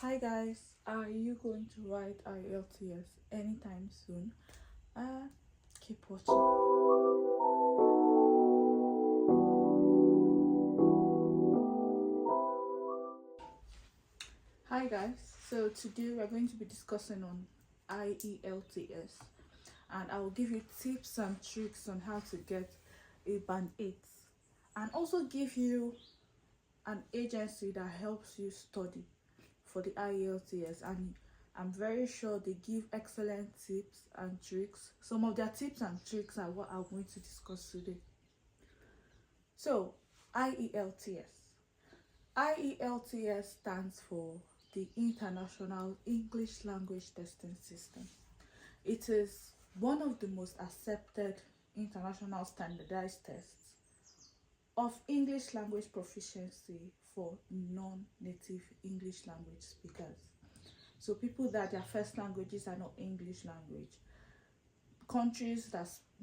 Hi guys, are you going to write IELTS anytime soon? Keep watching. Hi guys, so today we're going to be discussing on IELTS and I will give you tips and tricks on how to get a band 8 and also give you an agency that helps you study for the IELTS, and I'm very sure they give excellent tips and tricks. Some of their tips and tricks are what I'm going to discuss today. So, IELTS. IELTS stands for the International English Language Testing System. It is one of the most accepted international standardized tests of English language proficiency for non-native English language speakers. So people that their first languages are not English language. Countries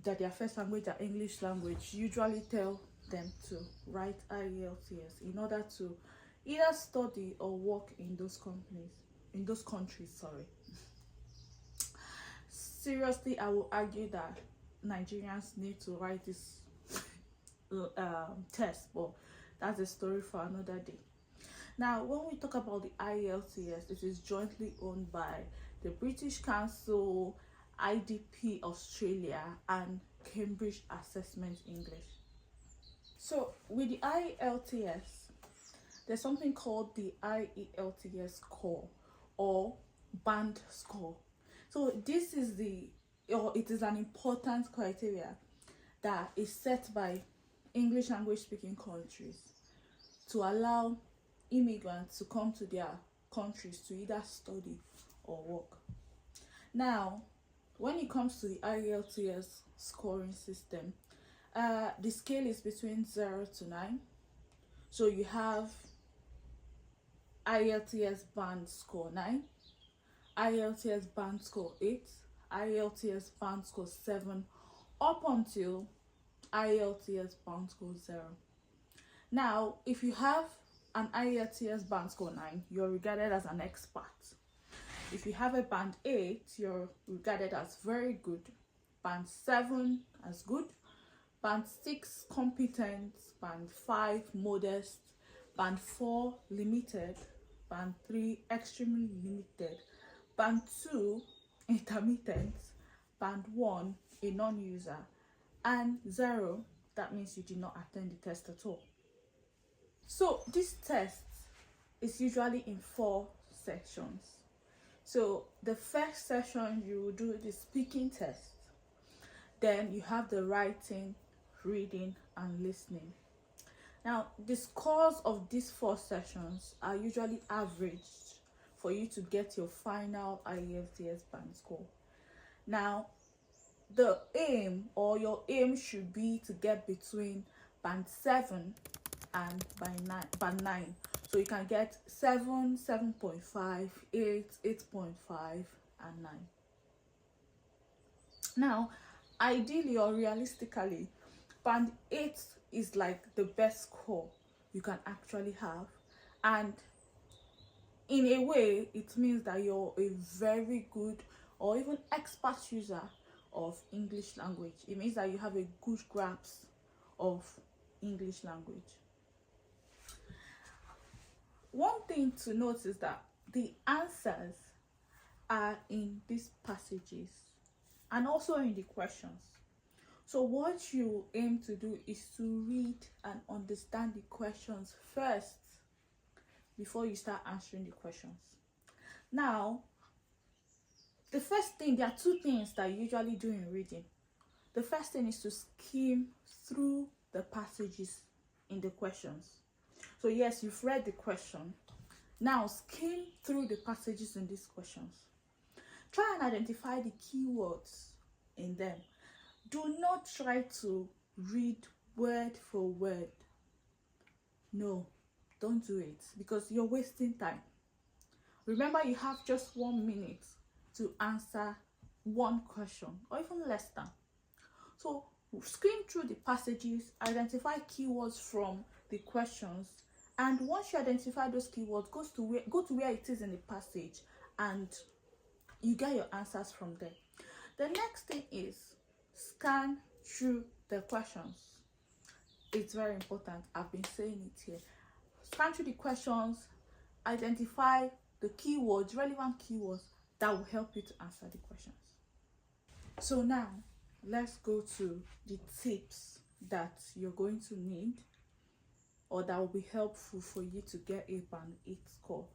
that their first language are English language usually tell them to write IELTS in order to either study or work in those countries. Seriously, I will argue that Nigerians need to write this test, but that's a story for another day. Now, when we talk about the IELTS, it is jointly owned by the British Council, IDP Australia, and Cambridge Assessment English. So, with the IELTS, there's something called the IELTS score or band score. So, it is an important criteria that is set by English language speaking countries to allow immigrants to come to their countries to either study or work. Now, when it comes to the IELTS scoring system, the scale is between 0 to 9. So you have IELTS band score 9, IELTS band score 8, IELTS band score 7, up until IELTS band score 0. Now, if you have an IELTS band score 9, you're regarded as an expert. If you have a band 8, you're regarded as very good, band 7 as good, band 6 competent, band 5 modest, band 4 limited, band 3 extremely limited, band 2 intermittent, band 1 a non-user, and 0, that means you did not attend the test at all. So this test is usually in 4 sections. So the first session, you will do the speaking test. Then you have the writing, reading, and listening. Now, the scores of these 4 sessions are usually averaged for you to get your final IELTS band score. Now, the aim or your aim should be to get between band 7 and band 9. So you can get 7, 7.5, 8, 8.5, and 9. Now, ideally or realistically, band 8 is like the best score you can actually have, and in a way it means that you're a very good or even expert user of English language. It means that you have a good grasp of English language. One thing to note is that the answers are in these passages and also in the questions. So what you aim to do is to read and understand the questions first before you start answering the questions. Now, the first thing, there are 2 things that you usually do in reading. The first thing is to skim through the passages in the questions. So yes, you've read the question. Now skim through the passages in these questions. Try and identify the keywords in them. Do not try to read word for word. No, don't do it, because you're wasting time. Remember, you have just 1 minute to answer 1 question, or even less than. So skim through the passages, identify keywords from the questions, And once you identify those keywords, go to where it is in the passage, and you get your answers from there. The next thing is scan through the questions. It's very important. I've been saying it here. Scan through the questions, identify the keywords, relevant keywords that will help you to answer the questions. So now let's go to the tips that you're going to need, or that will be helpful for you to get a Band 8 score.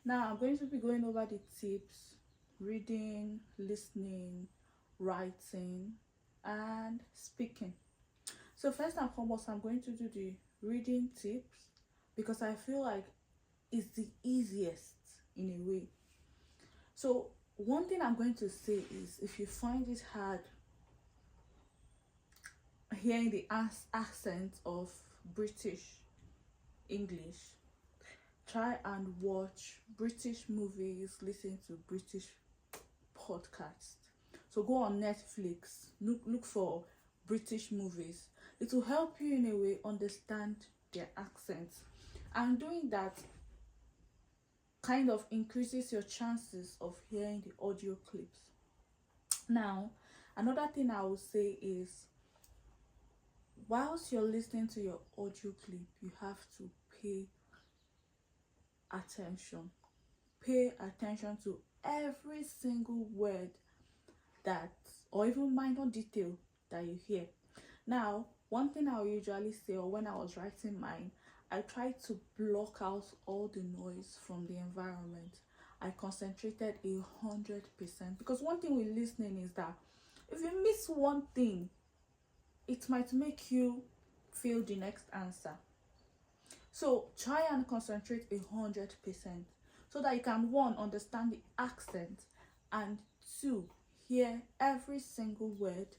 Now I'm going to be going over the tips: reading, listening, writing, and speaking. So first and foremost, I'm going to do the reading tips because I feel like it's the easiest in a way. So one thing I'm going to say is, if you find it hard hearing the accent of British English, try and watch British movies, listen to British podcasts. So go on Netflix, look for British movies. It will help you in a way understand their accents, and doing that kind of increases your chances of hearing the audio clips. Now, another thing I will say is, whilst you're listening to your audio clip, you have to pay attention. Pay attention to every single word that, or even minor detail that you hear. Now, one thing I usually say, or when I was writing mine, I tried to block out all the noise from the environment. I concentrated 100%, because one thing with listening is that if you miss one thing, it might make you fail the next answer. So try and concentrate 100%, so that you can, one, understand the accent, and two, hear every single word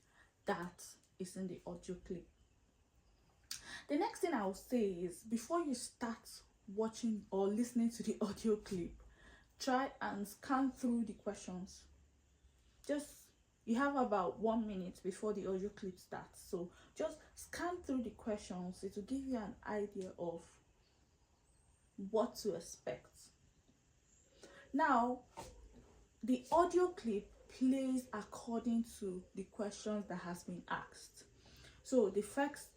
that is in the audio clip. The next thing I will say is, before you start watching or listening to the audio clip, try and scan through the questions. You have about 1 minute before the audio clip starts, so just scan through the questions. It will give you an idea of what to expect. Now, the audio clip plays according to the questions that has been asked. So the first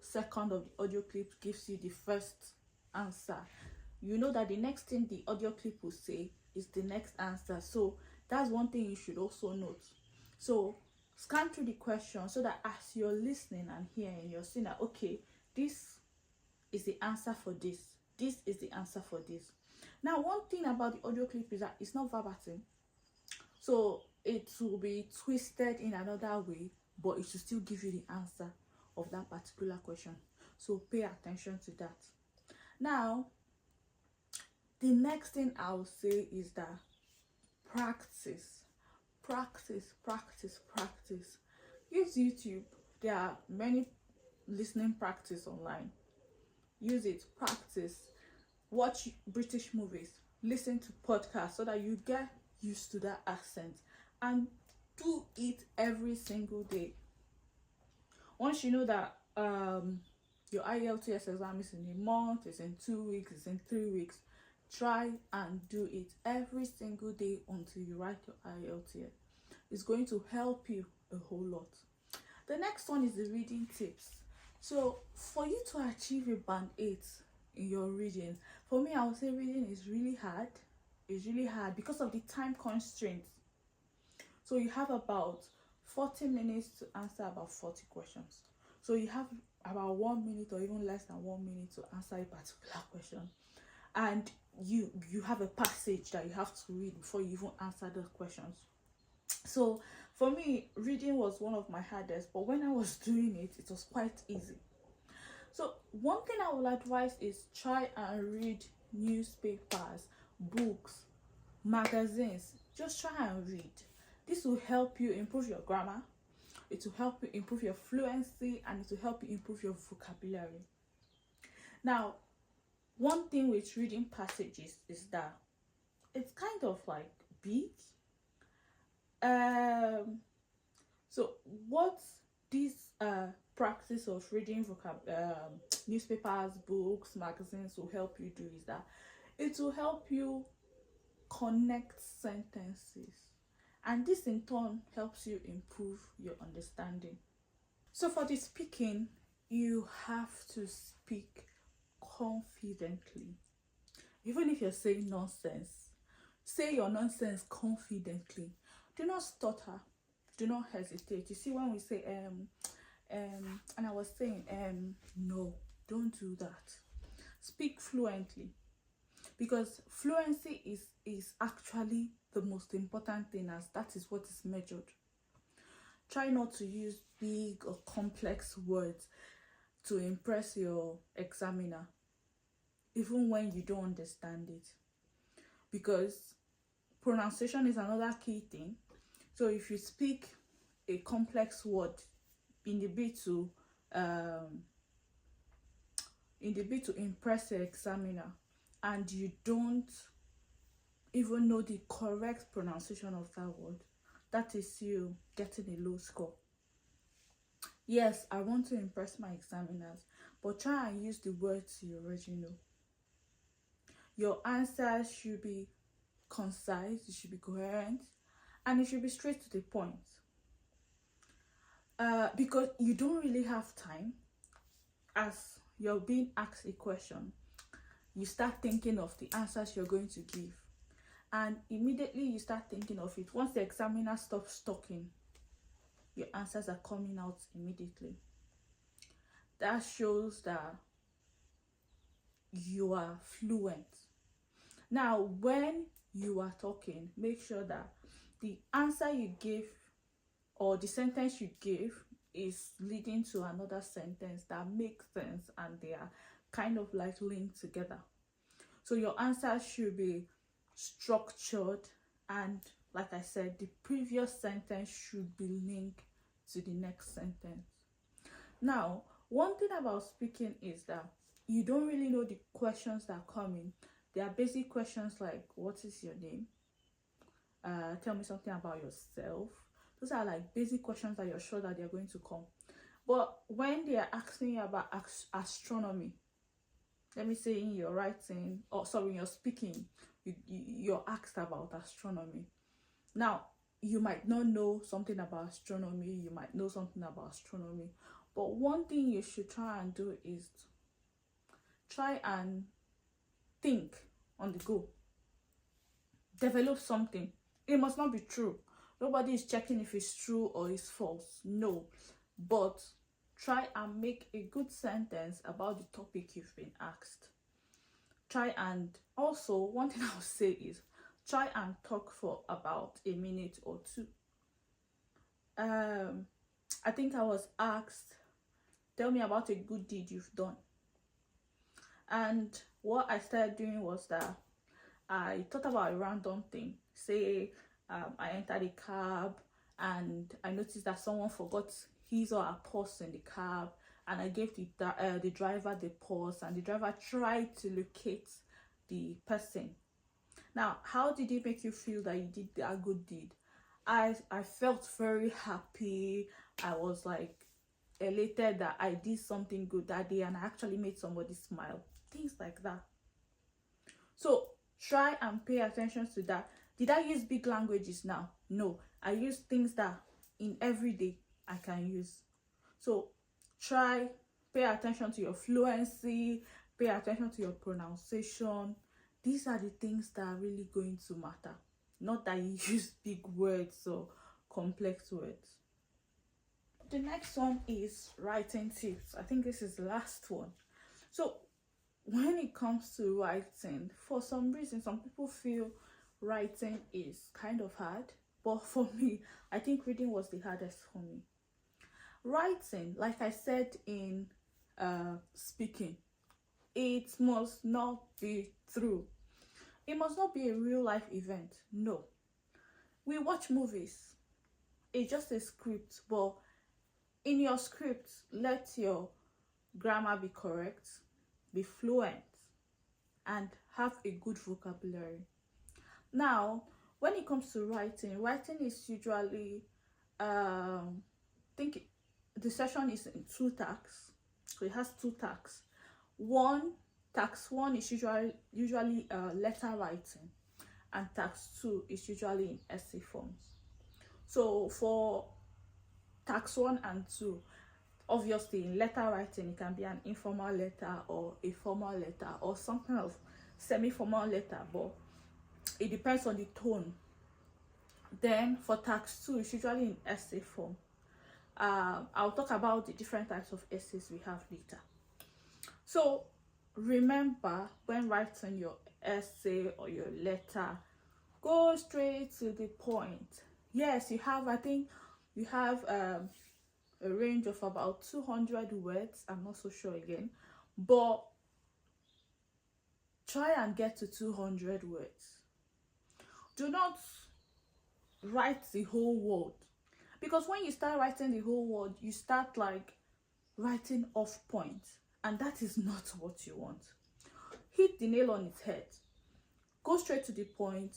second of the audio clip gives you the first answer. You know that the next thing the audio clip will say is the next answer. So that's one thing you should also note. So scan through the question, so that as you're listening and hearing, you're seeing that, okay, this is the answer for this. This is the answer for this. Now, one thing about the audio clip is that it's not verbatim. So it will be twisted in another way, but it should still give you the answer of that particular question. So pay attention to that. Now, the next thing I'll say is that practice. Use YouTube. There are many listening practice online. Use it, practice. Watch British movies, listen to podcasts, so that you get used to that accent, and do it every single day. Once you know that your IELTS exam is in a month, it's in 2 weeks, it's in 3 weeks, try and do it every single day until you write your IELTS. It's going to help you a whole lot. The next one is the reading tips. So for you to achieve a Band 8 in your reading, for me, I would say reading is really hard. It's really hard because of the time constraints. So you have about 40 minutes to answer about 40 questions. So you have about 1 minute or even less than 1 minute to answer a particular question. And you have a passage that you have to read before you even answer the questions. So for me, reading was one of my hardest, but when I was doing it, it was quite easy. So one thing I will advise is try and read newspapers, books, magazines. Just try and read. This will help you improve your grammar, it will help you improve your fluency, and it will help you improve your vocabulary. Now, one thing with reading passages is that it's kind of like big. So what this practice of reading newspapers, books, magazines will help you do is that it will help you connect sentences, and this in turn helps you improve your understanding. So for the speaking, you have to speak confidently. Even if you're saying nonsense, say your nonsense confidently. Do not stutter, do not hesitate. You see, when we say and I was saying no, don't do that. Speak fluently, because fluency is actually the most important thing, as that is what is measured. Try not to use big or complex words to impress your examiner, even when you don't understand it, because pronunciation is another key thing. So if you speak a complex word in the bid to impress your examiner, and you don't even know the correct pronunciation of that word, that is you getting a low score. Yes, I want to impress my examiners, but try and use the words you already know. Your answers should be concise, it should be coherent, and it should be straight to the point. Because you don't really have time. As you're being asked a question, you start thinking of the answers you're going to give, and immediately you start thinking of it. Once the examiner stops talking, your answers are coming out immediately. That shows that you are fluent. Now, when you are talking, make sure that the answer you give or the sentence you give is leading to another sentence that makes sense, and they are kind of like linked together. So your answer should be structured, and like I said, the previous sentence should be linked to the next sentence. Now, one thing about speaking is that you don't really know the questions that come in. There are basic questions like, what is your name? Tell me something about yourself. Those are like basic questions that you're sure that they're going to come. But when they are asking you about astronomy, let me say in your writing, or sorry, in your speaking, you're asked about astronomy. Now, you might not know something about astronomy, you might know something about astronomy, but one thing you should try and do is try and think on the go. Develop something. It must not be true. Nobody is checking if it's true or it's false. No. But try and make a good sentence about the topic you've been asked. Try and also, one thing I'll say is, try and talk for about a minute or two. I think I was asked, tell me about a good deed you've done. And what I started doing was that I thought about a random thing. Say I entered a cab and I noticed that someone forgot his or her purse in the cab, and I gave the driver the purse, and the driver tried to locate the person. Now, how did it make you feel that you did a good deed? I felt very happy. I was like elated that I did something good that day, and I actually made somebody smile. Things like that. So try and pay attention to that. Did I use big languages now? No, I use things that in everyday I can use. So try, pay attention to your fluency, pay attention to your pronunciation. These are the things that are really going to matter, not that you use big words or complex words. The next one is writing tips. I think this is the last one. So when it comes to writing, for some reason, some people feel writing is kind of hard, but for me, I think reading was the hardest for me. Writing, like I said in speaking, it must not be true. It must not be a real life event. No. We watch movies. It's just a script, but in your script, let your grammar be correct, be fluent, and have a good vocabulary. Now, when it comes to writing is usually the session is in 2 tasks, so it has 2 tasks. Task 1 is usually letter writing, and task 2 is usually in essay forms. So for task 1 and 2, obviously in letter writing it can be an informal letter or a formal letter or some kind of semi-formal letter, but it depends on the tone. Then for task 2, it's usually in essay form. I'll talk about the different types of essays we have later. So remember, when writing your essay or your letter, go straight to the point. Yes, you have, I think you have a range of about 200 words. I'm not so sure again, but try and get to 200 words. Do not write the whole word, because when you start writing the whole word, you start like writing off point, and that is not what you want. Hit the nail on its head. Go straight to the point,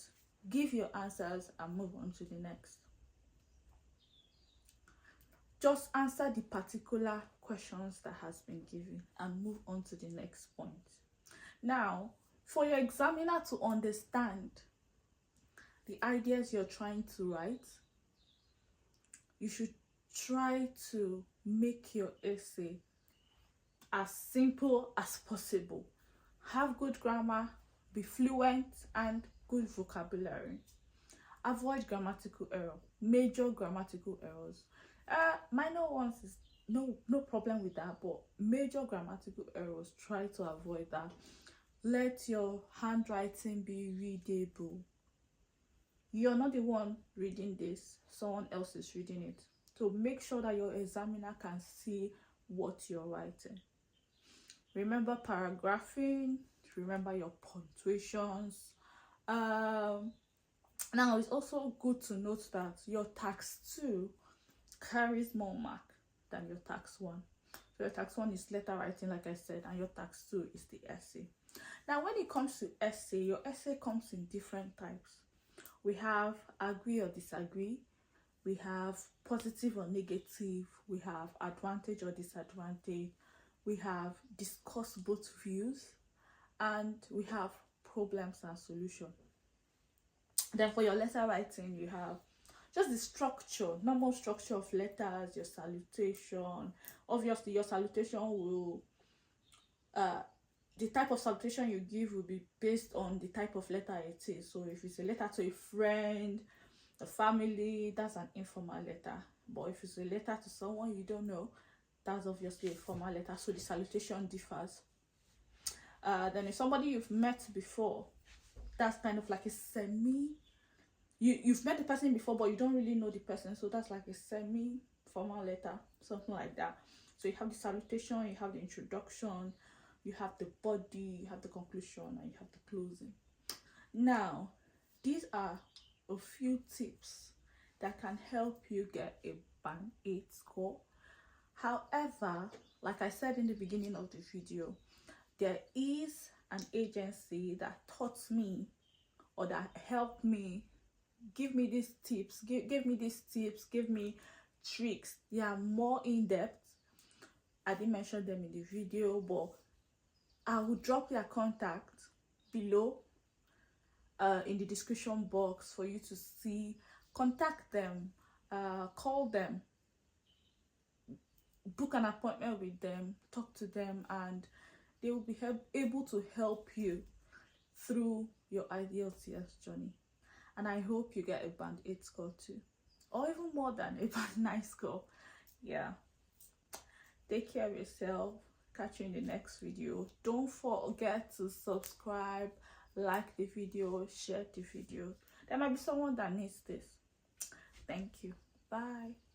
give your answers, and move on to the next. Just answer the particular questions that has been given and move on to the next point. Now, for your examiner to understand the ideas you're trying to write, you should try to make your essay as simple as possible. Have good grammar, be fluent, and good vocabulary. Avoid grammatical error, major grammatical errors. Minor ones is no problem with that, but major grammatical errors, try to avoid that. Let your handwriting be readable. You're not the one reading this, someone else is reading it. So make sure that your examiner can see what you're writing. Remember paragraphing, remember your punctuations. Now it's also good to note that your task 2 carries more mark than your task 1. So your task 1 is letter writing, like I said, and your task 2 is the essay. Now when it comes to essay, your essay comes in different types. We have agree or disagree, we have positive or negative, we have advantage or disadvantage, we have discuss both views, and we have problems and solutions. Then for your letter writing, you have just the structure, normal structure of letters, your salutation. Obviously your salutation will the type of salutation you give will be based on the type of letter it is. So if it's a letter to a friend, a family, that's an informal letter. But if it's a letter to someone you don't know, that's obviously a formal letter. So the salutation differs. Then if somebody you've met before, that's kind of like a you've met the person before, but you don't really know the person, so that's like a semi-formal letter, something like that. So you have the salutation, you have the introduction, you have the body, you have the conclusion, and you have the closing. Now, these are a few tips that can help you get a Band 8 score. However, like I said in the beginning of the video, there is an agency that taught me, or that helped me, give me these tips, give me tricks. They are more in-depth. I didn't mention them in the video, but I will drop their contact below in the description box for you to see. Contact them, call them, book an appointment with them, talk to them, and they will be able to help you through your IELTS journey. And I hope you get a Band 8 score too, or even more than a Band 9 score. Yeah, take care of yourself. Catch you in the next video. Don't forget to subscribe, like the video, share the video. There might be someone that needs this. Thank you. Bye.